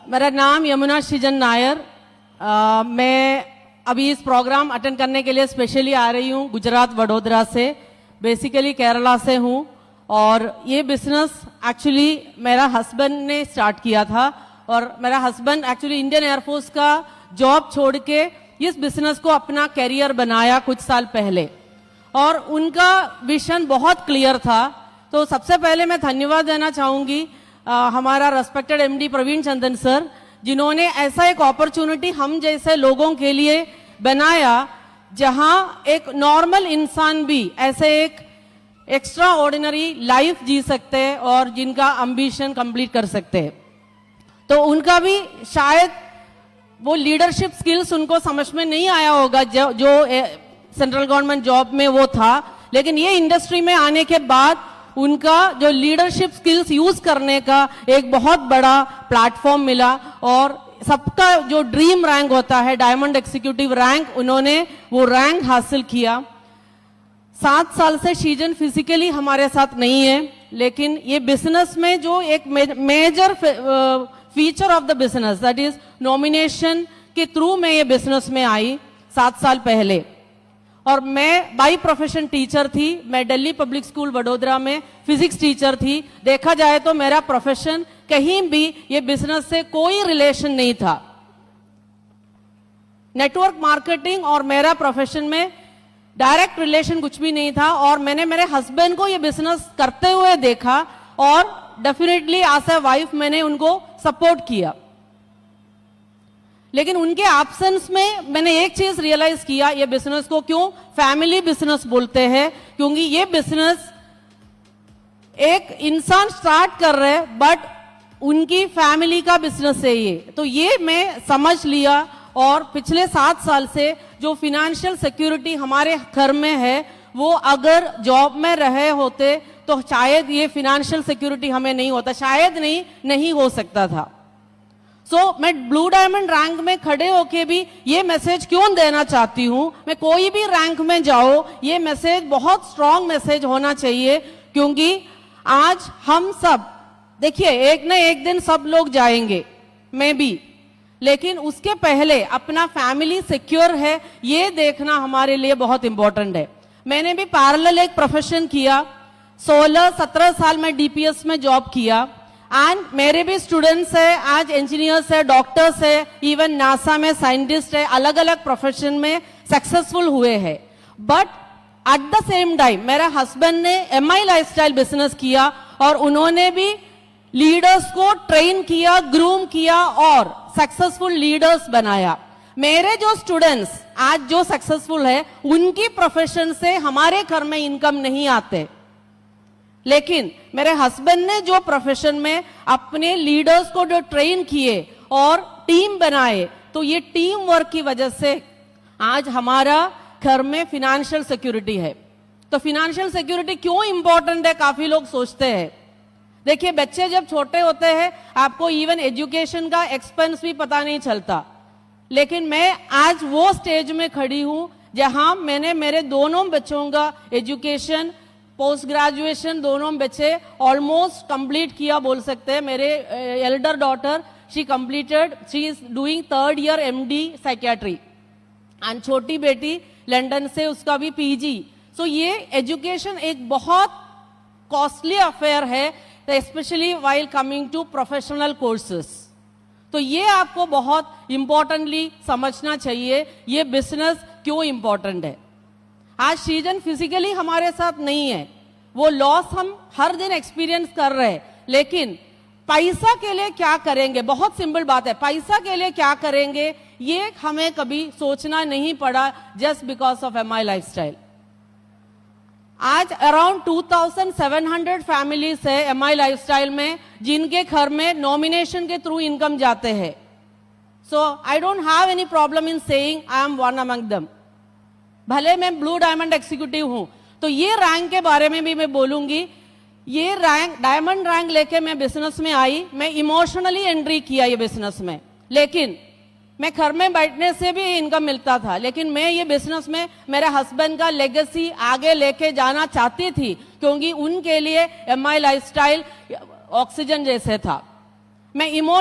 मेरा नाम यमुना सृजन नायर। मैं अभी इस प्रोग्राम अटेंड करने के लिए स्पेशली आ रही हूँ गुजरात वडोदरा से। बेसिकली केरला से हूँ और ये बिजनेस एक्चुअली मेरा हस्बैंड ने स्टार्ट किया था और मेरा हस्बैंड एक्चुअली इंडियन एयरफोर्स का जॉब छोड़ के इस बिजनेस को अपना कैरियर बनाया कुछ साल पहले और उनका विजन बहुत क्लियर था। तो सबसे पहले मैं धन्यवाद देना चाहूंगी हमारा रेस्पेक्टेड एमडी प्रवीण चंदन सर, जिन्होंने ऐसा एक अपॉर्चुनिटी हम जैसे लोगों के लिए बनाया जहां एक नॉर्मल इंसान भी ऐसे एक एक्स्ट्रा ऑर्डिनरी लाइफ जी सकते हैं और जिनका एम्बिशन कंप्लीट कर सकते हैं। तो उनका भी शायद वो लीडरशिप स्किल्स उनको समझ में नहीं आया होगा जो सेंट्रल गवर्नमेंट जॉब में वो था, लेकिन ये इंडस्ट्री में आने के बाद उनका जो लीडरशिप स्किल्स यूज करने का एक बहुत बड़ा प्लेटफॉर्म मिला और सबका जो ड्रीम रैंक होता है डायमंड एग्जीक्यूटिव रैंक, उन्होंने वो रैंक हासिल किया। 7 साल से सृजन फिजिकली हमारे साथ नहीं है, लेकिन ये बिजनेस में जो एक major feature of the business that is nomination के थ्रू मैं ये बिजनेस में आई 7 साल पहले। और मैं बाई प्रोफेशन टीचर थी। मैं दिल्ली पब्लिक स्कूल वडोदरा में फिजिक्स टीचर थी। देखा जाए तो मेरा प्रोफेशन कहीं भी ये बिजनेस से कोई रिलेशन नहीं था। नेटवर्क मार्केटिंग और मेरा प्रोफेशन में डायरेक्ट रिलेशन कुछ भी नहीं था और मैंने मेरे हस्बैंड को ये बिजनेस करते हुए देखा और डेफिनेटली एज ए वाइफ मैंने उनको सपोर्ट किया। लेकिन उनके एब्सेंस में मैंने एक चीज रियलाइज किया, ये बिजनेस को क्यों फैमिली बिजनेस बोलते हैं, क्योंकि ये बिजनेस एक इंसान स्टार्ट कर रहे हैं बट उनकी फैमिली का बिजनेस है ये। तो ये मैं समझ लिया और पिछले 7 साल से जो फिनेंशियल सिक्योरिटी हमारे घर में है वो अगर जॉब में रहे होते तो शायद ये फिनेंशियल सिक्योरिटी हमें नहीं होता, शायद नहीं हो सकता था। मैं ब्लू डायमंड रैंक में खड़े होके भी ये मैसेज क्यों देना चाहती हूं, मैं कोई भी रैंक में जाओ ये मैसेज बहुत स्ट्रांग मैसेज होना चाहिए, क्योंकि आज हम सब देखिए एक ना एक दिन सब लोग जाएंगे, मैं भी, लेकिन उसके पहले अपना फैमिली सिक्योर है ये देखना हमारे लिए बहुत इंपॉर्टेंट है। मैंने भी पैरेलल एक प्रोफेशन किया, 16-17 साल में डीपीएस में जॉब किया एंड मेरे भी स्टूडेंट्स है, आज इंजीनियर्स है, डॉक्टर्स है, इवन नासा में साइंटिस्ट है, अलग अलग प्रोफेशन में सक्सेसफुल हुए हैं। But at the same time मेरा हस्बैंड ने एमआई लाइफस्टाइल बिजनेस किया और उन्होंने भी लीडर्स को ट्रेन किया, ग्रूम किया और सक्सेसफुल लीडर्स बनाया। मेरे जो स्टूडेंट्स आज जो सक्सेसफुल है उनकी प्रोफेशन से हमारे घर में इनकम नहीं आते, लेकिन मेरे हस्बैंड ने जो प्रोफेशन में अपने लीडर्स को जो ट्रेन किए और टीम बनाए, तो ये टीम वर्क की वजह से आज हमारा घर में फिनेंशियल सिक्योरिटी है। तो फिनेंशियल सिक्योरिटी क्यों इंपॉर्टेंट है, काफी लोग सोचते हैं। देखिए बच्चे जब छोटे होते हैं आपको इवन एजुकेशन का एक्सपेंस भी पता नहीं चलता, लेकिन मैं आज वो स्टेज में खड़ी हूं जहां मैंने मेरे दोनों बच्चों का एजुकेशन पोस्ट ग्रेजुएशन दोनों बच्चे ऑलमोस्ट कंप्लीट किया बोल सकते हैं। मेरे Elder daughter she is doing 3rd year MD psychiatry and छोटी बेटी लंदन से उसका भी पीजी। सो ये एजुकेशन एक बहुत कॉस्टली अफेयर है, specially while coming to professional courses. तो ये आपको बहुत इंपॉर्टेंटली समझना चाहिए ये बिजनेस क्यों इंपॉर्टेंट है। आज सृजन फिजिकली हमारे साथ नहीं है, वो लॉस हम हर दिन एक्सपीरियंस कर रहे हैं, लेकिन पैसा के लिए क्या करेंगे, बहुत सिंपल बात है, पैसा के लिए क्या करेंगे ये हमें कभी सोचना नहीं पड़ा just because of MI lifestyle. आज अराउंड 2700 फैमिलीज है एमआई लाइफस्टाइल में जिनके घर में नॉमिनेशन के थ्रू इनकम जाते हैं। So I don't have any problem in saying I am one among them, भले मैं ब्लू डायमंड एग्जीक्यूटिव हूं। तो ये रैंक के बारे में भी मैं बोलूंगी। ये रैंक डायमंड रैंक लेके मैं बिजनेस में आई, मैं इमोशनली एंट्री किया ये बिजनेस में, लेकिन मैं घर में बैठने से भी इनकम मिलता था, लेकिन मैं ये बिजनेस में मेरे हस्बैंड का लेगेसी आगे लेके जाना चाहती थी, क्योंकि उनके लिए एमआई लाइफस्टाइल ऑक्सीजन जैसे था। मैं इमोशन